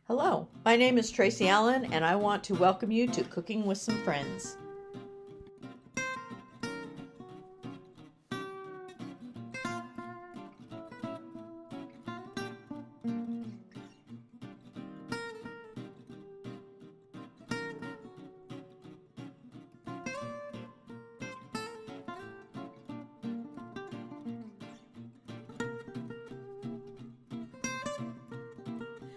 Hello, my name is Tracy Allen, and I want to welcome you to Cooking with Some Friends.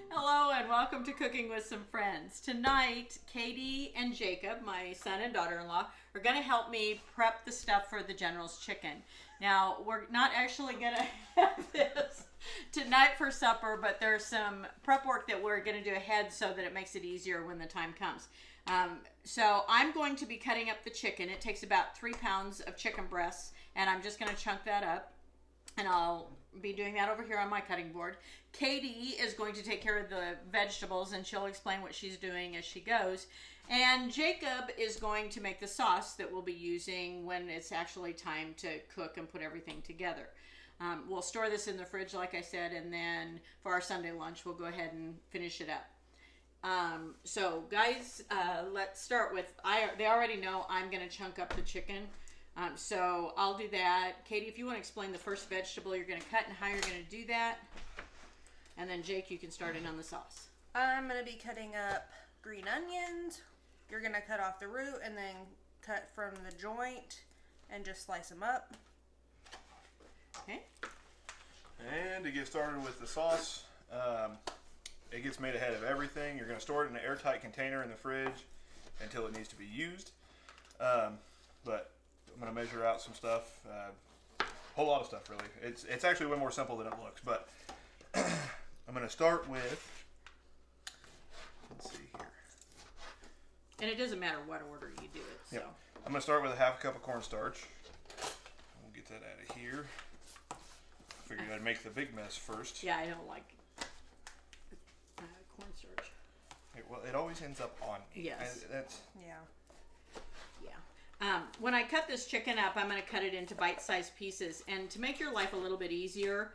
Hello and welcome to Cooking with Some Friends. Tonight, Katie and Jacob, my son and daughter-in-law, are going to help me prep the stuff for the General's chicken. Now, we're not actually going to have this tonight for supper, but there's some prep work that we're going to do ahead so that it makes it easier when the time comes. So I'm going to be cutting up the chicken. It takes about 3 pounds of chicken breasts, and I'm just going to chunk that up. And I'll be doing that over here on my cutting board. Katie is going to take care of the vegetables, and she'll explain what she's doing as she goes. And Jacob is going to make the sauce that we'll be using when it's actually time to cook and put everything together. We'll store this in the fridge, like I said, and then for our Sunday lunch, we'll go ahead and finish it up. So, guys, let's start with, they already know I'm going to chunk up the chicken. So I'll do that. Katie, if you want to explain the first vegetable you're going to cut and how you're going to do that. And then Jake, you can start in on the sauce. I'm going to be cutting up green onions. You're going to cut off the root and then cut from the joint and just slice them up. Okay. And to get started with the sauce, it gets made ahead of everything. You're going to store it in an airtight container in the fridge until it needs to be used. But I'm going to measure out some stuff, a whole lot of stuff really. It's actually way more simple than it looks, but I'm going to start with, let's see here. And it doesn't matter what order you do it. So. Yep. I'm going to start with a half a cup of cornstarch. We'll get that out of here. Figured I'd make the big mess first. Yeah, I don't like cornstarch. Well, it always ends up on me. Yes. Yeah. When I cut this chicken up, I'm going to cut it into bite-sized pieces. And to make your life a little bit easier,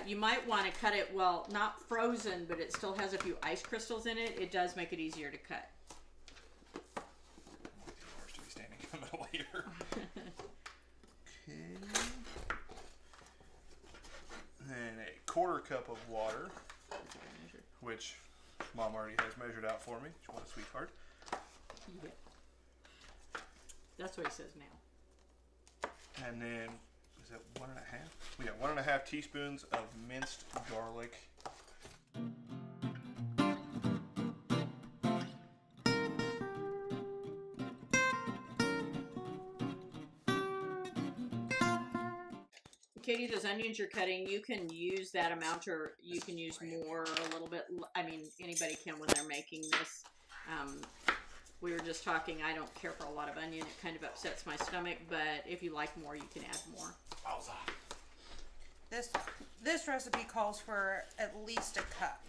you might want to cut it, well, not frozen, but it still has a few ice crystals in it. It does make it easier to cut. Yours to be standing in the middle here. Okay. Then a quarter cup of water, which Mom already has measured out for me. What a sweetheart. Yeah. That's what he says now. And then, is that 1.5? Yeah, 1.5 teaspoons of minced garlic. Katie, those onions you're cutting, you can use that amount or you can use more, a little bit. I mean, anybody can when they're making this. We were just talking, I don't care for a lot of onion. It kind of upsets my stomach, but if you like more, you can add more. This recipe calls for at least a cup.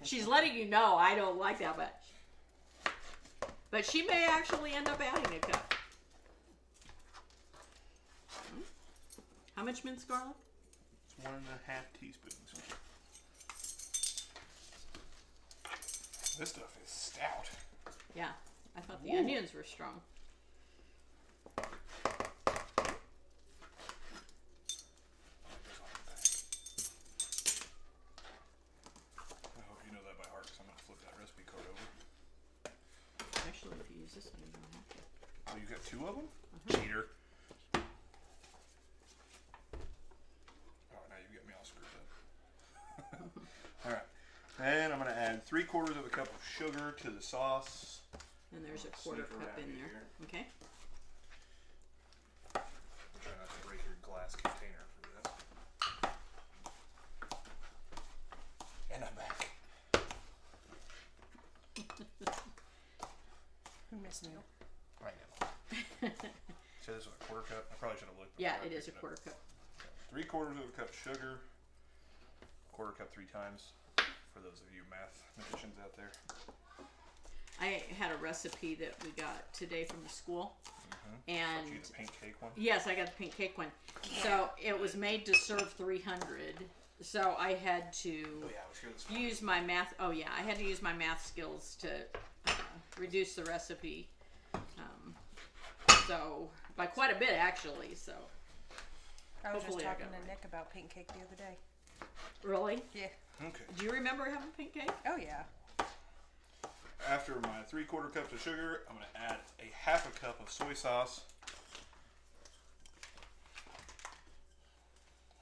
She's letting you know I don't like that much. But she may actually end up adding a cup. How much minced garlic? It's 1.5 teaspoons. This stuff is stout. Yeah, I thought the onions were strong. I hope you know that by heart because I'm going to flip that recipe card over. Actually, if you use this one, you don't have to. Oh, you got 2 of them? Cheater. Oh, now you've got me all screwed up. Alright. And I'm going to add 3/4 of a cup of sugar to the sauce. And there's a quarter cup in there. Here. Okay. Try not to break your glass container for this. And I'm back. Who missed me? I know. So this was a quarter cup. I probably should have looked. Yeah, it is a quarter cup. 3/4 of a cup sugar. Quarter cup 3 times. For those of you mathematicians out there. I had a recipe that we got today from the school. And you the pink cake one? yes, I got the pink cake one. So it was made to serve 300. So I had to Oh yeah, I was here this morning. use my math. Oh yeah, I had to use my math skills to reduce the recipe. So by quite a bit actually. So I was just hopefully I talking got it to right. Nick about pink cake the other day. Really? Yeah. Okay. Do you remember having pink cake? Oh yeah. After my 3/4 cups of sugar, I'm going to add a 1/2 cup of soy sauce.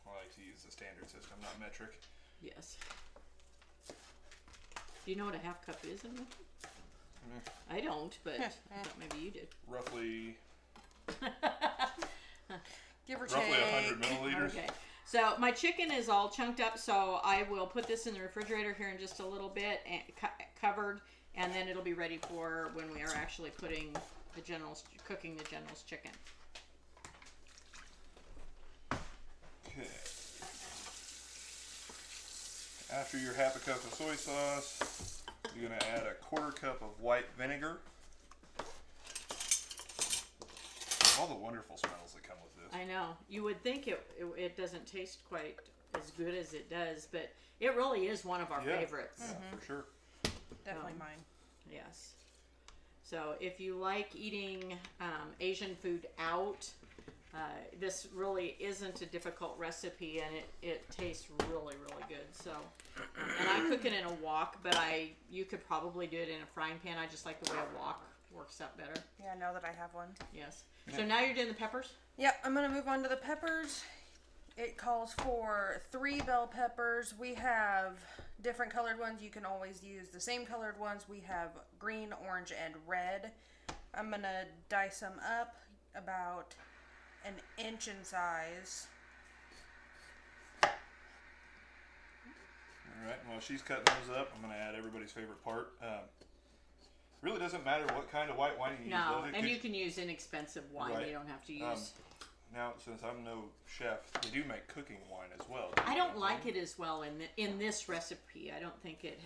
I like to use the standard system, not metric. Yes. Do you know what a 1/2 cup is in there? I don't, but I thought maybe you did. Roughly Give or roughly take. 100 milliliters. Okay. So my chicken is all chunked up, so I will put this in the refrigerator here in just a little bit, and covered, and then it'll be ready for when we are actually cooking the general's chicken. Okay. After your 1/2 cup of soy sauce, you're going to add a 1/4 cup of white vinegar. All the wonderful smells that come with this. I know. You would think it doesn't taste quite as good as it does, but it really is one of our favorites. Yeah, for sure. Definitely mine. Yes. So if you like eating Asian food out, this really isn't a difficult recipe, and it tastes really, really good. So, and I cook it in a wok, but you could probably do it in a frying pan. I just like the way a wok works out better. Yeah, now that I have one. Yes. So now you're doing the peppers? Yep, I'm gonna move on to the peppers. It calls for 3 bell peppers. We have different colored ones. You can always use the same colored ones. We have green, orange, and red. I'm gonna dice them up about an inch in size. Alright, while she's cutting those up, I'm going to add everybody's favorite part. Really doesn't matter what kind of white wine you use, No, does it? and you can use inexpensive wine. Right. You don't have to use... Now, since I'm no chef, they do make cooking wine as well. I don't like it as well in this recipe. I don't think it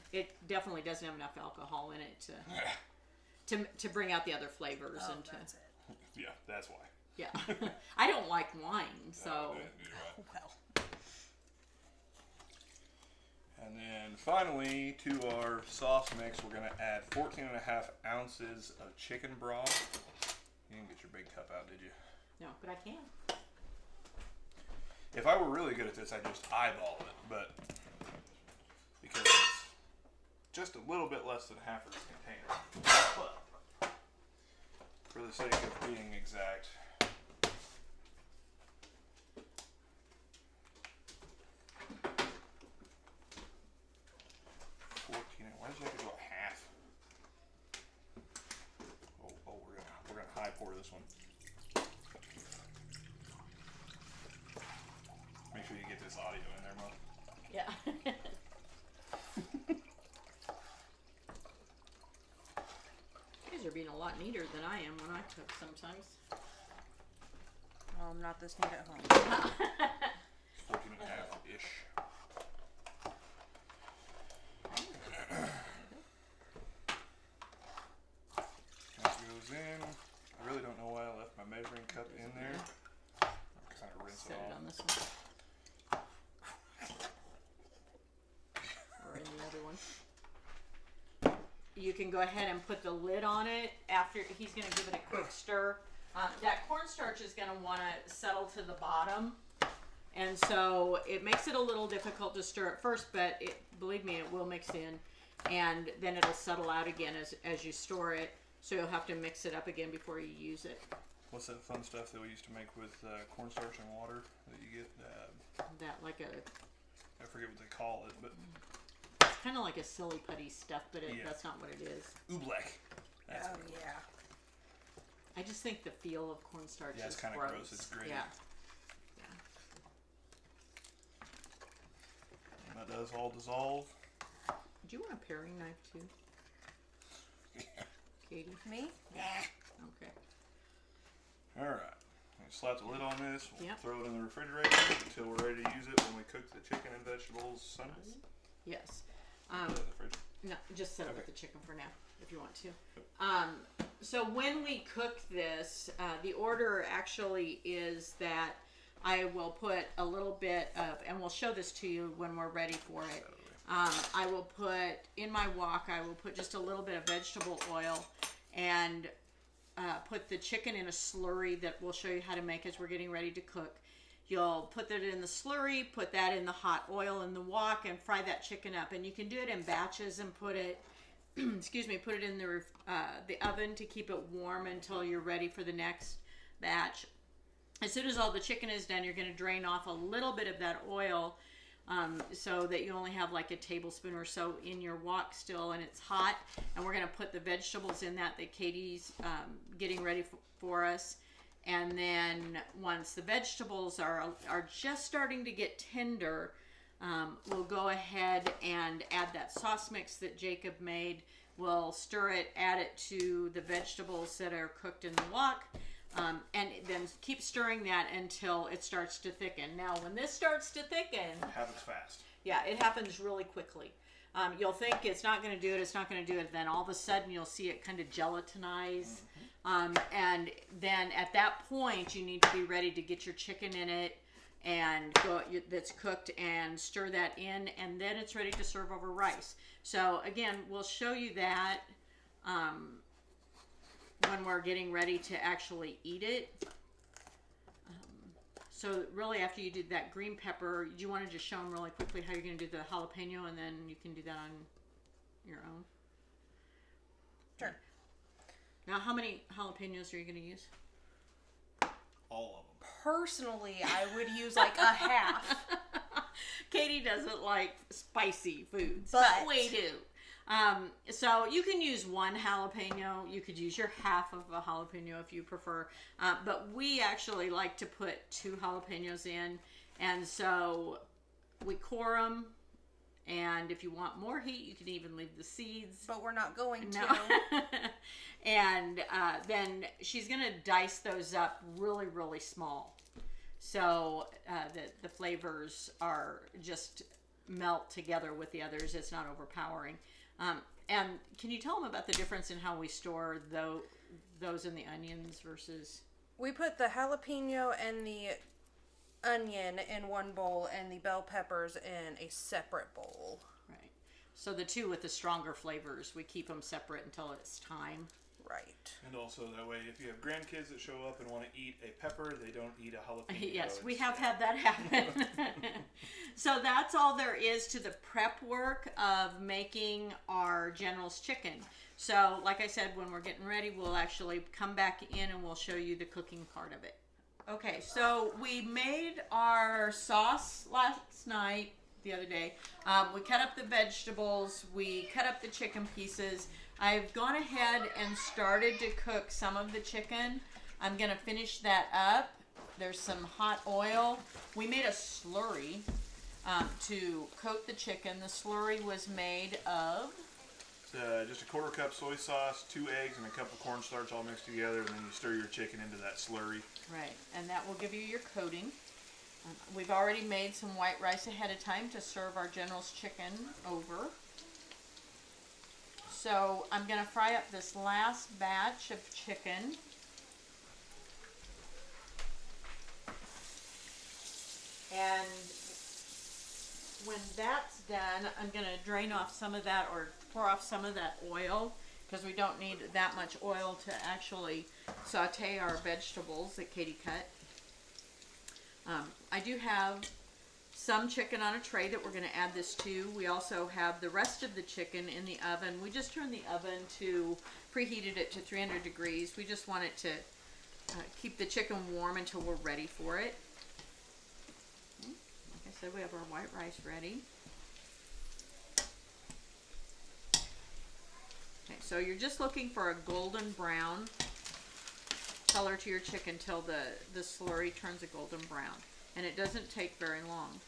definitely doesn't have enough alcohol in it to bring out the other flavors. Oh, and that's it. Yeah, that's why. Yeah. I don't like wine, so... Right. Well. And then finally, to our sauce mix, we're going to add 14.5 ounces of chicken broth. You didn't get your big cup out, did you? No, but I can. If I were really good at this, I'd just eyeball it, but because it's just a little bit less than half of this container. But for the sake of being exact, why did you have to go a half? Oh, we're gonna high pour this one. Make sure you get this audio in there, Mom. Yeah. You guys are being a lot neater than I am when I cook sometimes. Well, I'm not this neat at home. 14.5-ish. That goes in. I really don't know why I left my measuring cup in there. I'll kind of rinse Set it it off. on this one. Or in the other one. You can go ahead and put the lid on it after he's going to give it a quick stir. That cornstarch is going to want to settle to the bottom. And so it makes it a little difficult to stir at first, but believe me, it will mix in. And then it'll settle out again as you store it. So you'll have to mix it up again before you use it. What's that fun stuff that we used to make with cornstarch and water that you get? That like I forget what they call it, but it's kind of like a silly putty stuff, but that's not what it is. oobleck. That's Oh what it was. yeah. I just think the feel of cornstarch Yeah, is it's kind of gross. It's gritty. Yeah. And that does all dissolve. Do you want a paring knife too, Katie? Me? Yeah. Okay. All right. Slap the lid on this. We'll Yep. throw it in the refrigerator until we're ready to use it when we cook the chicken and vegetables Sunday. Yes. Put it in the fridge. No, just set it with Okay. the chicken for now, if you want to. So when we cook this, the order actually is that I will put a little bit of, and we'll show this to you when we're ready for it. I will put, in my wok, I will put just a little bit of vegetable oil and put the chicken in a slurry that we'll show you how to make as we're getting ready to cook. You'll put that in the slurry, put that in the hot oil in the wok, and fry that chicken up. And you can do it in batches and put it, excuse me, put it in the oven to keep it warm until you're ready for the next batch. As soon as all the chicken is done, you're going to drain off a little bit of that oil so that you only have like a tablespoon or so in your wok still, and it's hot. And we're going to put the vegetables in that Katy's getting ready for us. And then once the vegetables are just starting to get tender, we'll go ahead and add that sauce mix that Jacob made. We'll stir it, add it to the vegetables that are cooked in the wok, and then keep stirring that until it starts to thicken. Now, when this starts to thicken, It happens fast. yeah, it happens really quickly. You'll think it's not going to do it, it's not going to do it. Then all of a sudden you'll see it kind of gelatinize. And then at that point you need to be ready to get your chicken in it and that's cooked and stir that in, and then it's ready to serve over rice. So again, we'll show you that when we're getting ready to actually eat it. So really, after you do that green pepper, do you want to just show them really quickly how you're going to do the jalapeno, and then you can do that on your own? Sure. Now, how many jalapenos are you going to use? All of them. Personally, I would use like a half. Katy doesn't like spicy foods, But we do. So you can use one jalapeno. You could use your half of a jalapeno if you prefer. But we actually like to put 2 jalapenos in. And so we core them. And if you want more heat, you can even leave the seeds. But we're not going to. No. And then she's going to dice those up really, really small. So that the flavors are just melt together with the others. It's not overpowering. And can you tell them about the difference in how we store those in the onions versus... We put the jalapeno and the onion in one bowl and the bell peppers in a separate bowl. Right. So the two with the stronger flavors, we keep them separate until it's time. Right. And also that way, if you have grandkids that show up and want to eat a pepper, they don't eat a jalapeno. Yes, we have had that happen. So that's all there is to the prep work of making our General's chicken. So like I said, when we're getting ready, we'll actually come back in and we'll show you the cooking part of it. Okay, so we made our sauce the other day. We cut up the vegetables, we cut up the chicken pieces. I've gone ahead and started to cook some of the chicken. I'm going to finish that up. There's some hot oil. We made a slurry to coat the chicken. The slurry was made of... just a 1/4 cup soy sauce, 2 eggs, and a cup of cornstarch all mixed together, and then you stir your chicken into that slurry. Right, and that will give you your coating. We've already made some white rice ahead of time to serve our General's chicken over. So I'm going to fry up this last batch of chicken. And when that's done, I'm going to drain off some of that, or pour off some of that oil, because we don't need that much oil to actually saute our vegetables that Katy cut. I do have some chicken on a tray that we're going to add this to. We also have the rest of the chicken in the oven. We just turned the oven to, preheated it to 300 degrees. We just want it to keep the chicken warm until we're ready for it. Like I said, we have our white rice ready. Okay, so you're just looking for a golden brown color to your chicken till the slurry turns a golden brown. And it doesn't take very long.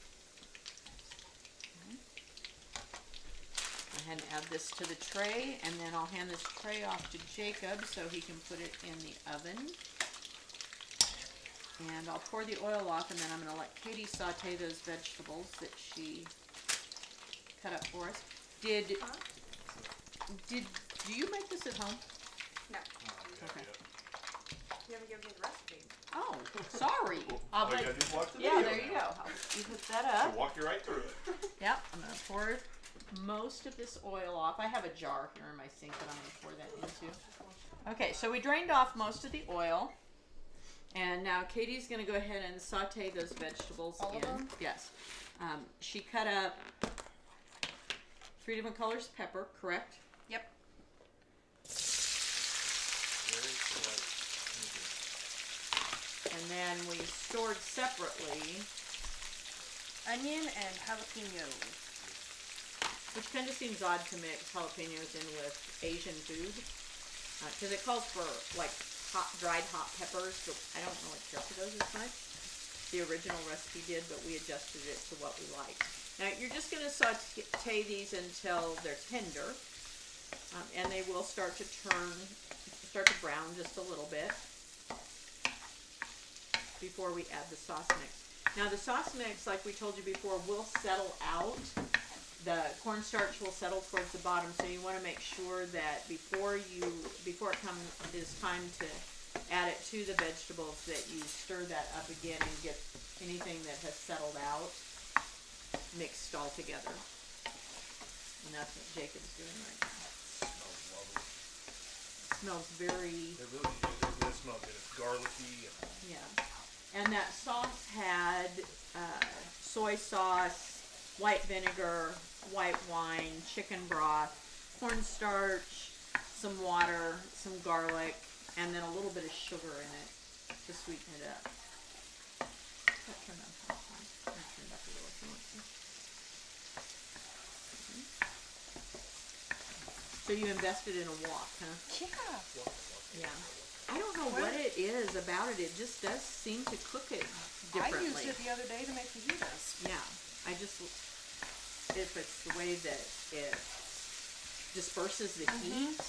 Okay. Go ahead and add this to the tray, and then I'll hand this tray off to Jacob so he can put it in the oven. And I'll pour the oil off, and then I'm going to let Katy saute those vegetables that she cut up for us. Do you make this at home? No. Oh, Okay. yeah. You haven't given me the recipe. Oh, sorry. All you gotta do is watch the Yeah, video there you now. go. You put that up. She'll walk you right through it. Yep, I'm gonna pour most of this oil off. I have a jar here in my sink that I'm gonna pour that into. Okay, so we drained off most of the oil. And now Katie's gonna go ahead and saute those vegetables All of them? Yes. She cut up 3 different colors of pepper, correct? Yep. And then we stored separately, Onion and jalapenos. which kind of seems odd to mix jalapenos in with Asian food. Because it calls for like dried hot peppers, but I don't really care for those as much. The original recipe did, but we adjusted it to what we like. Now you're just going to saute these until they're tender, and they will start to brown just a little bit before we add the sauce mix. Now the sauce mix, like we told you before, will settle out. The cornstarch will settle towards the bottom, so you want to make sure that before it is time to add it to the vegetables, that you stir that up again and get anything that has settled out mixed all together. And that's what Jacob's doing right now. Smells lovely. It smells very, It really is. It smells good. It's garlicky. yeah. And that sauce had soy sauce, white vinegar, white wine, chicken broth, cornstarch, some water, some garlic, and then a little bit of sugar in it to sweeten it up. That turned on top. That turned up a little if you want to. So you invested in a wok, huh? Yeah. Yeah. I don't know what it is about it. It just does seem to cook it differently. I used it the other day to make fajitas. Yeah. If it's the way that it disperses the heat.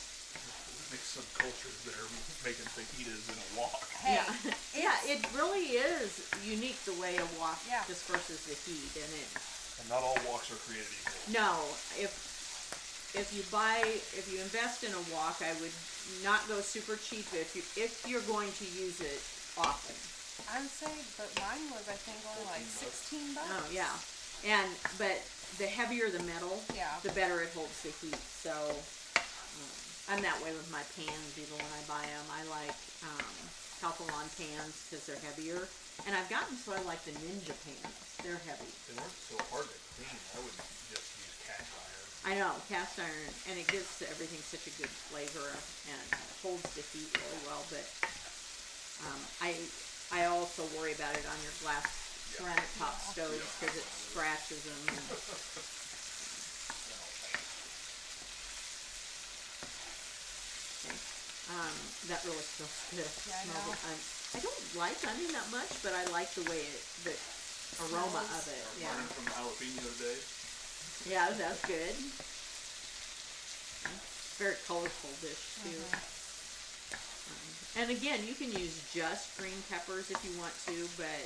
Mix some cultures that are making fajitas in a wok. Hey, Yeah, it really is unique the way a wok Yeah. disperses the heat, and it. And not all woks are created equal. No, if you invest in a wok, I would not go super cheap if you're going to use it often. I would say, but mine was I think only like $16. Oh yeah, but the heavier the metal, Yeah. the better it holds the heat. So I'm that way with my pans. Even when I buy them, I like Calphalon pans because they're heavier. And I've gotten so I like the Ninja pans. They're heavy. They weren't so hard to clean. I would just use cast iron. I know, cast iron, and it gives everything such a good flavor and holds the heat really well. But I also worry about it on your glass ceramic top stoves because it scratches them. That really smells good. Yeah, I know. I don't like onion that much, but I like the way the aroma of it. Yeah, Learning from jalapeno today. yeah, that's good. Very colorful dish too. And again, you can use just green peppers if you want to, but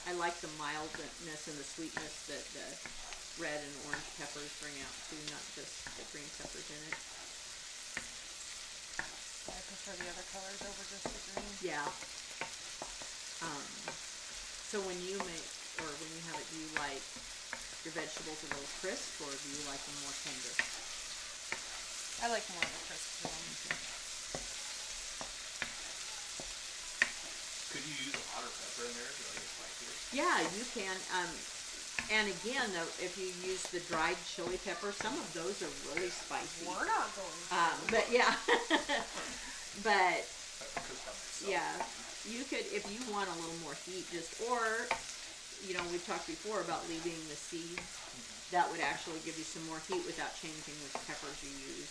I like the mildness and the sweetness that the red and orange peppers bring out too, not just the green peppers in it. I prefer the other colors over just the green. Yeah. So when you make, or when you have it, do you like your vegetables a little crisp, or do you like them more tender? I like more of the crisp ones. Could you use a hotter pepper in there to make it spicier? Yeah, you can. And again, though, if you use the dried chili pepper, some of those are really spicy. We're not going to. But yeah, but I cook by myself. yeah, you could, if you want a little more heat, or we've talked before about leaving the seeds. That would actually give you some more heat without changing which peppers you use.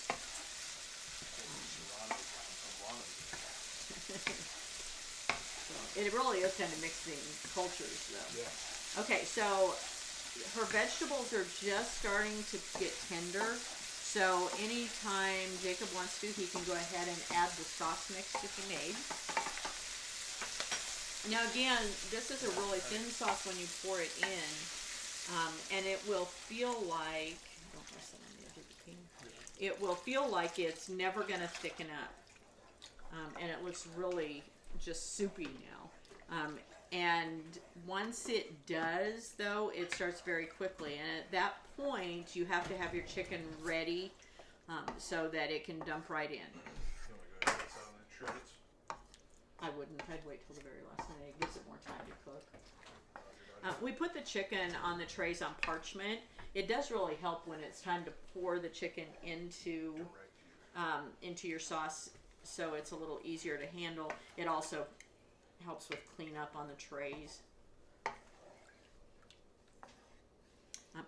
So it really is kind of mixing cultures, though. Yeah. Okay, so her vegetables are just starting to get tender. So anytime Jacob wants to, he can go ahead and add the sauce mix that he made. Now again, this is a really thin sauce when you pour it in, and it will feel like, don't press it on the edge of the pan. It will feel like it's never going to thicken up, and it looks really just soupy now. And once it does, though, it starts very quickly. And at that point, you have to have your chicken ready so that it can dump right in. I wouldn't. I'd wait till the very last minute. It gives it more time to cook. We put the chicken on the trays on parchment. It does really help when it's time to pour the chicken into your sauce, so it's a little easier to handle. It also helps with cleanup on the trays.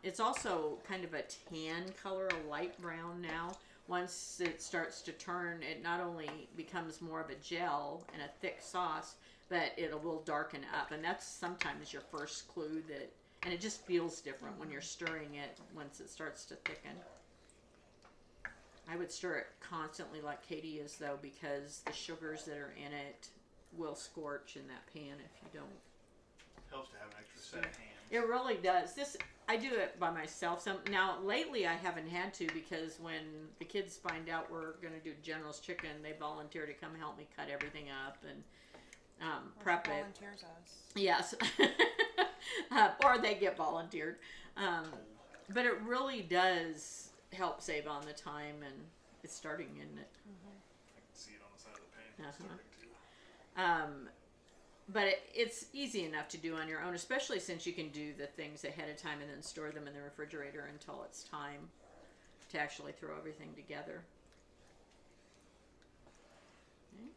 It's also kind of a tan color, a light brown now. Once it starts to turn, it not only becomes more of a gel and a thick sauce, but it will darken up. And that's sometimes your first clue that, and it just feels different when you're stirring it once it starts to thicken. I would stir it constantly like Katy is, though, because the sugars that are in it will scorch in that pan if you don't. Helps to have an extra set of hands. It really does. I do it by myself. Now, lately I haven't had to, because when the kids find out we're going to do General's chicken, they volunteer to come help me cut everything up and prep it. Volunteers us. Yes. Or they get volunteered. But it really does help save on the time, and it's starting, isn't it? I can see it on the side of the pan. Starting to. But it's easy enough to do on your own, especially since you can do the things ahead of time and then store them in the refrigerator until it's time to actually throw everything together. Okay.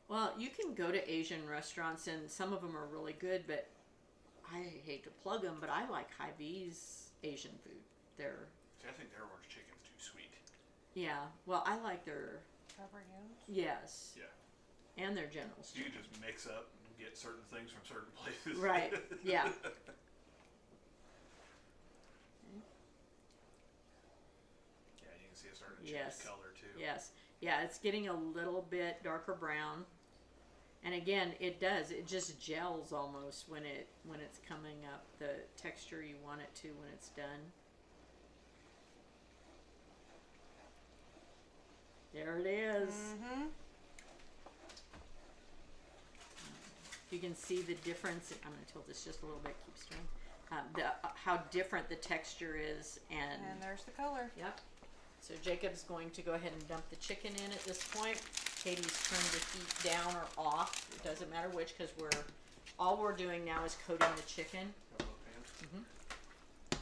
Well, you can go to Asian restaurants, and some of them are really good, but I hate to plug them, but I like Hy-Vee's Asian food. See, I think their orange chicken's too sweet. Yeah, well, I like their... Yes. Yeah. And their General's You chicken. can just mix up and get certain things from certain places. Right, yeah. Yeah, you can see it starting to change color too. Yes. Yeah, it's getting a little bit darker brown. And again, it does. It just gels almost when it's coming up the texture you want it to when it's done. There it is. Mm-hmm. You can see the difference. I'm going to tilt this just a little bit. Keep stirring. How different the texture is, and there's the color. Yep. So Jacob's going to go ahead and dump the chicken in at this point. Katy's turned the heat down or off. It doesn't matter which, because all we're doing now is coating the chicken.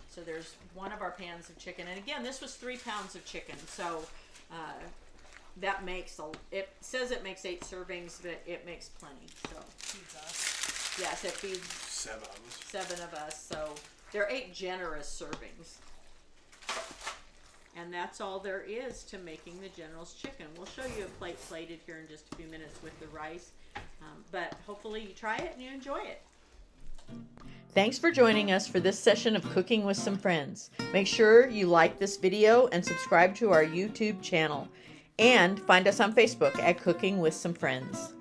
So there's one of our pans of chicken, and again, this was 3 pounds of chicken. So that makes it says it makes 8 servings, but it makes plenty. So Feeds us. yes, it feeds 7 of us. 7 of us. So they're 8 generous servings. And that's all there is to making the General's chicken. We'll show you a plate plated here in just a few minutes with the rice. But hopefully you try it and you enjoy it. Thanks for joining us for this session of Cooking with Some Friends. Make sure you like this video and subscribe to our YouTube channel. And find us on Facebook at Cooking with Some Friends.